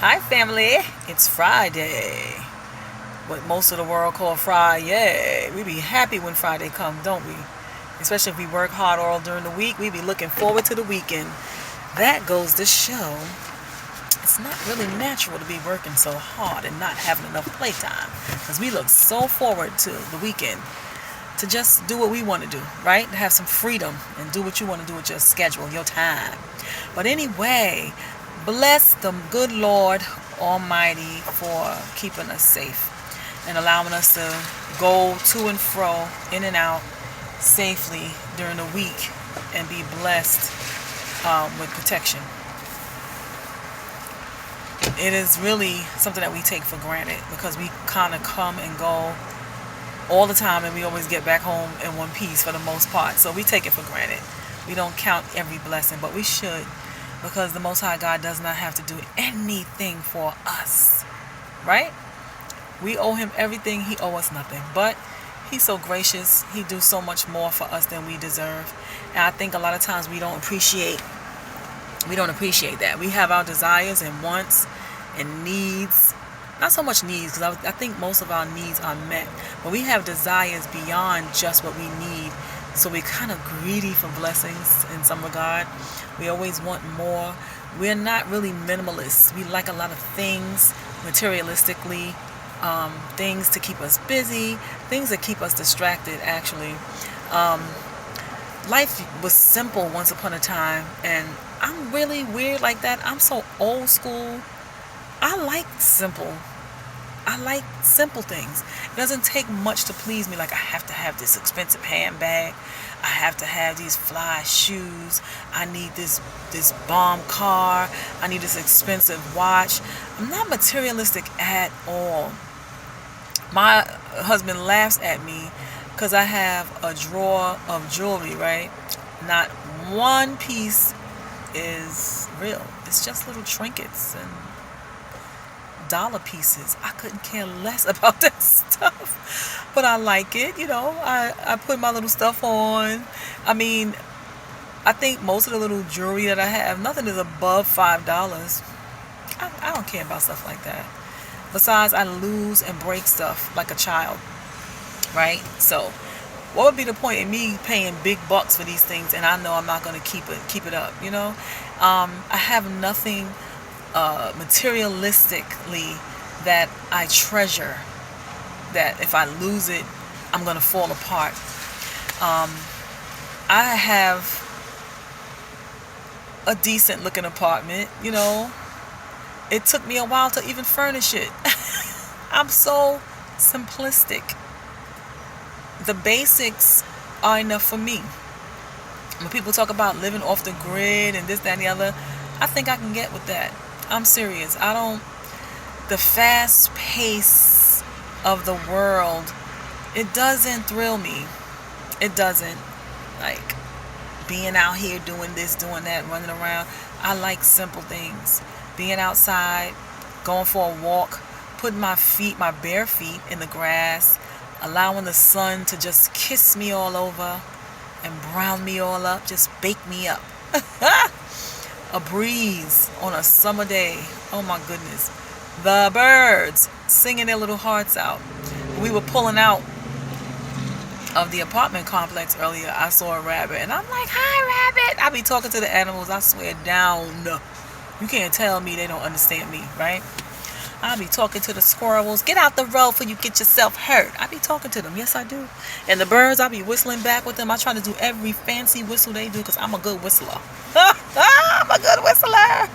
Hi family, it's Friday. What most of the world call Friday. We be happy when Friday comes, don't we? Especially if we work hard all during the week, we be looking forward to the weekend. That goes to show it's not really natural to be working so hard and not having enough playtime. Because we look so forward to the weekend to just do what we want to do, right? To have some freedom and do what you want to do with your schedule, your time. But anyway, bless the good Lord Almighty for keeping us safe and allowing us to go to and fro, in and out, safely during the week and be blessed with protection. It is really something that we take for granted because we kind of come and go all the time and we always get back home in one piece for the most part. So we take it for granted. We don't count every blessing, but we should, because the Most High God does not have to do anything for us, right? We owe him everything. He owes us nothing, but he's so gracious. He do so much more for us than we deserve. And I think a lot of times we don't appreciate that. We have our desires and wants and needs. Not so much needs, because I think most of our needs are met, but we have desires beyond just what we need. So we're kind of greedy for blessings in some regard. We always want more. We're not really minimalists. We like a lot of things materialistically, things to keep us busy, things that keep us distracted, actually. Life was simple once upon a time, and I'm really weird like that. I'm so old school. I like simple things. It doesn't take much to please me. Like, I have to have this expensive handbag. I have to have these fly shoes. I need this bomb car. I need this expensive watch. I'm not materialistic at all. My husband laughs at me because I have a drawer of jewelry, right? Not one piece is real. It's just little trinkets and dollar pieces. I couldn't care less about that stuff, but I like it. I put my little stuff on. I mean, I think most of the little jewelry that I have, nothing is above $5. I don't care about stuff like that. Besides, I lose and break stuff like a child, right? So what would be the point in me paying big bucks for these things and I know I'm not going to keep it up? I have nothing materialistically that I treasure, that if I lose it, I'm going to fall apart. I have a decent looking apartment. It took me a while to even furnish it. I'm so simplistic. The basics are enough for me. When people talk about living off the grid and this, that, and the other, I think I can get with that. I'm serious. The fast pace of the world, it doesn't thrill me. It doesn't. Like, being out here doing this, doing that, running around. I like simple things. Being outside, going for a walk, putting my bare feet in the grass, allowing the sun to just kiss me all over and brown me all up, just bake me up. A breeze on a summer day. Oh my goodness. The birds singing their little hearts out. We were pulling out of the apartment complex earlier. I saw a rabbit and I'm like, "Hi, rabbit." I be talking to the animals, I swear down. You can't tell me they don't understand me, right? I be talking to the squirrels. "Get out the road before you get yourself hurt." I be talking to them. Yes, I do. And the birds, I be whistling back with them. I try to do every fancy whistle they do because I'm a good whistler. I'm a good whistler.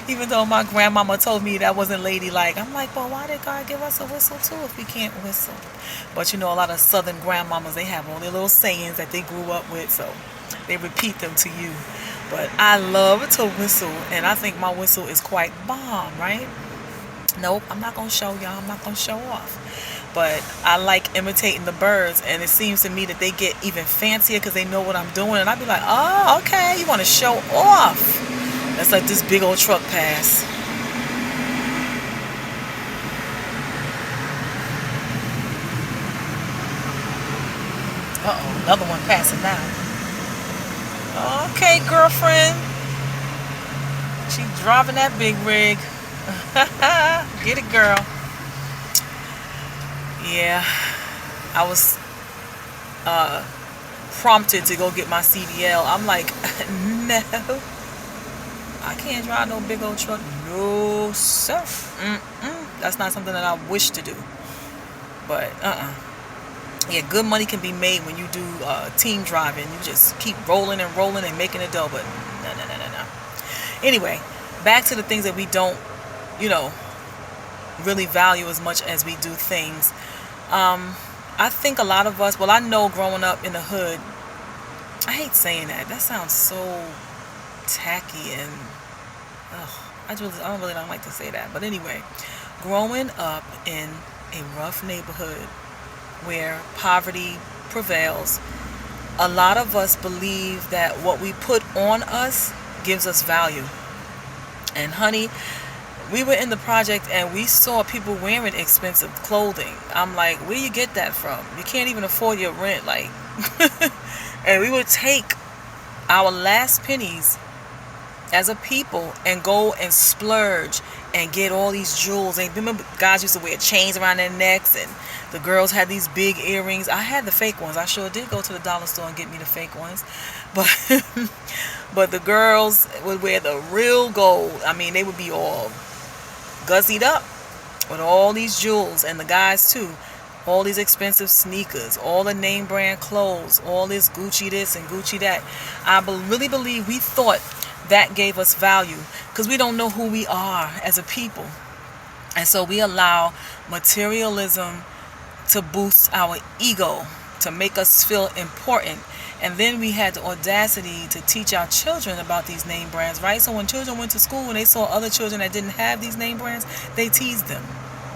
Even though my grandmama told me that wasn't ladylike. I'm like, well, why did God give us a whistle too if we can't whistle? But a lot of southern grandmamas, they have all their little sayings that they grew up with, so they repeat them to you. But I love to whistle, and I think my whistle is quite bomb, right? Nope, I'm not going to show y'all. I'm not going to show off. But I like imitating the birds, and it seems to me that they get even fancier because they know what I'm doing. And I be like, oh, okay, you want to show off. Let's let this big old truck pass. Uh-oh, another one passing now. Okay, girlfriend. She driving that big rig. Get it, girl. Yeah, I was prompted to go get my CDL. I'm like, no, I can't drive no big old truck. No, sir. That's not something that I wish to do. But yeah, good money can be made when you do team driving. You just keep rolling and rolling and making a dough. But no. Anyway, back to the things that we don't, you know, really value as much as we do things. I think a lot of us, well, I know growing up in the hood, I hate saying that. That sounds so tacky and I don't really don't like to say that. But anyway, growing up in a rough neighborhood where poverty prevails, a lot of us believe that what we put on us gives us value. And honey, we were in the project and we saw people wearing expensive clothing. I'm like, where you get that from? You can't even afford your rent. Like, and we would take our last pennies as a people and go and splurge and get all these jewels. And remember, guys used to wear chains around their necks, and the girls had these big earrings. I had the fake ones. I sure did go to the dollar store and get me the fake ones, but but the girls would wear the real gold. I mean, they would be all guzzied up with all these jewels, and the guys too, all these expensive sneakers, all the name brand clothes, all this Gucci this and Gucci that. I really believe we thought that gave us value because we don't know who we are as a people, and so we allow materialism to boost our ego, to make us feel important. And then we had the audacity to teach our children about these name brands, right? So when children went to school and they saw other children that didn't have these name brands, they teased them.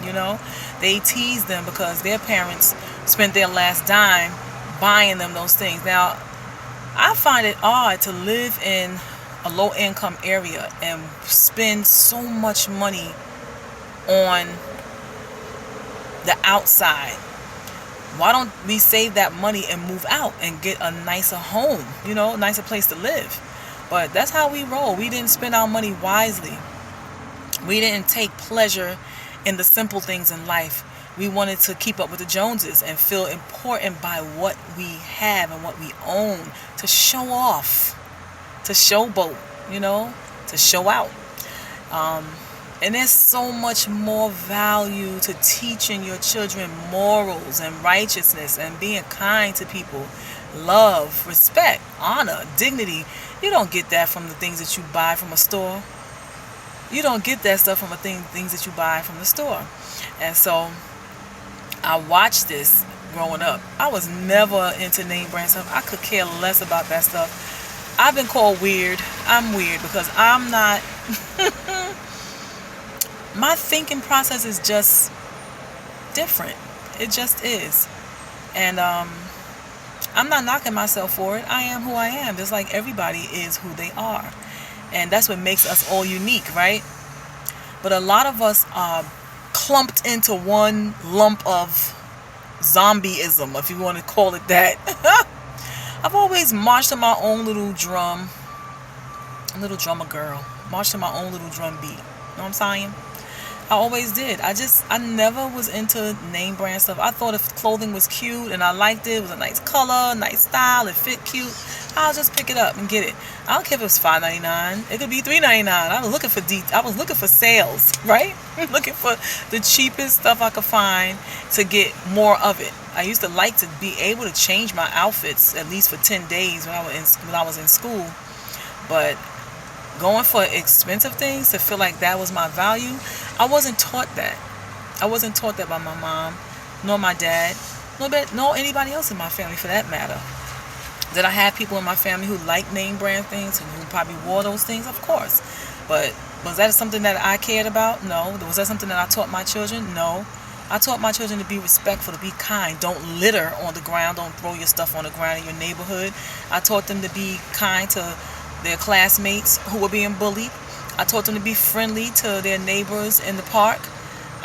You know, they teased them because their parents spent their last dime buying them those things. Now, I find it odd to live in a low income area and spend so much money on the outside. Why don't we save that money and move out and get a nicer home, you know, a nicer place to live? But that's how we roll. We didn't spend our money wisely. We didn't take pleasure in the simple things in life. We wanted to keep up with the Joneses and feel important by what we have and what we own, to show off, to showboat, you know, to show out. And there's so much more value to teaching your children morals and righteousness and being kind to people, love, respect, honor, dignity. You don't get that from the things that you buy from a store. You don't get that stuff from things that you buy from the store. And so I watched this growing up. I was never into name brand stuff. I could care less about that stuff. I've been called weird. I'm weird because I'm not... My thinking process is just different. It just is. And I'm not knocking myself for it. I am who I am. Just like everybody is who they are. And that's what makes us all unique, right? But a lot of us are clumped into one lump of zombieism, if you want to call it that. I've always marched to my own little drum. A little drummer girl. Marched to my own little drum beat. You know what I'm saying? I always did. I never was into name brand stuff. I thought if clothing was cute and I liked it, it was a nice color, nice style, it fit cute, I'll just pick it up and get it. I don't care if it was $5.99. It could be $3.99. I was looking for sales, right? Looking for the cheapest stuff I could find to get more of it. I used to like to be able to change my outfits at least for 10 days when I was in school. But going for expensive things to feel like that was my value, I wasn't taught that. I wasn't taught that by my mom, nor my dad, nor anybody else in my family for that matter. Did I have people in my family who liked name brand things and who probably wore those things? Of course. But was that something that I cared about? No. Was that something that I taught my children? No. I taught my children to be respectful, to be kind. Don't litter on the ground. Don't throw your stuff on the ground in your neighborhood. I taught them to be kind to their classmates who were being bullied. I taught them to be friendly to their neighbors in the park.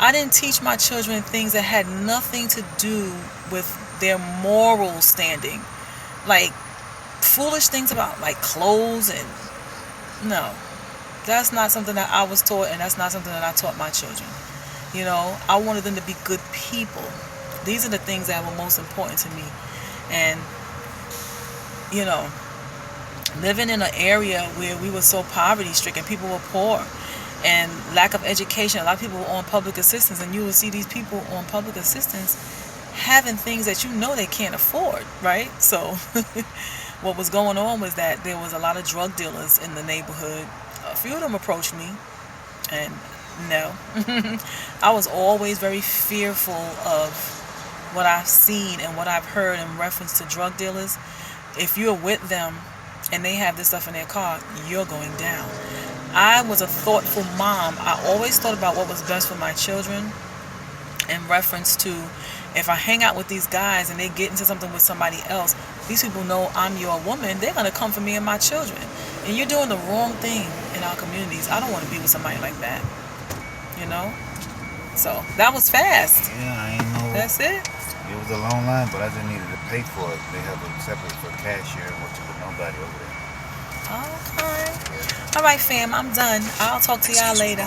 I didn't teach my children things that had nothing to do with their moral standing. Like foolish things about like clothes and no. That's not something that I was taught, and that's not something that I taught my children. You know, I wanted them to be good people. These are the things that were most important to me. And, you know, living in an area where we were so poverty stricken, people were poor and lack of education. A lot of people were on public assistance, and you will see these people on public assistance having things that you know they can't afford, right? So what was going on was that there was a lot of drug dealers in the neighborhood. A few of them approached me, and no. I was always very fearful of what I've seen and what I've heard in reference to drug dealers. If you're with them and they have this stuff in their car, you're going down. I was a thoughtful mom. I always thought about what was best for my children in reference to, if I hang out with these guys and they get into something with somebody else, these people know I'm your woman, they're going to come for me and my children. And you're doing the wrong thing in our communities. I don't want to be with somebody like that. You know? So, that was fast. Yeah, I ain't know. That's it. It was a long line, but I just needed to pay for it. They have a separate for cashier and what's with nobody over there. Okay. All right, fam. I'm done. I'll talk to y'all later.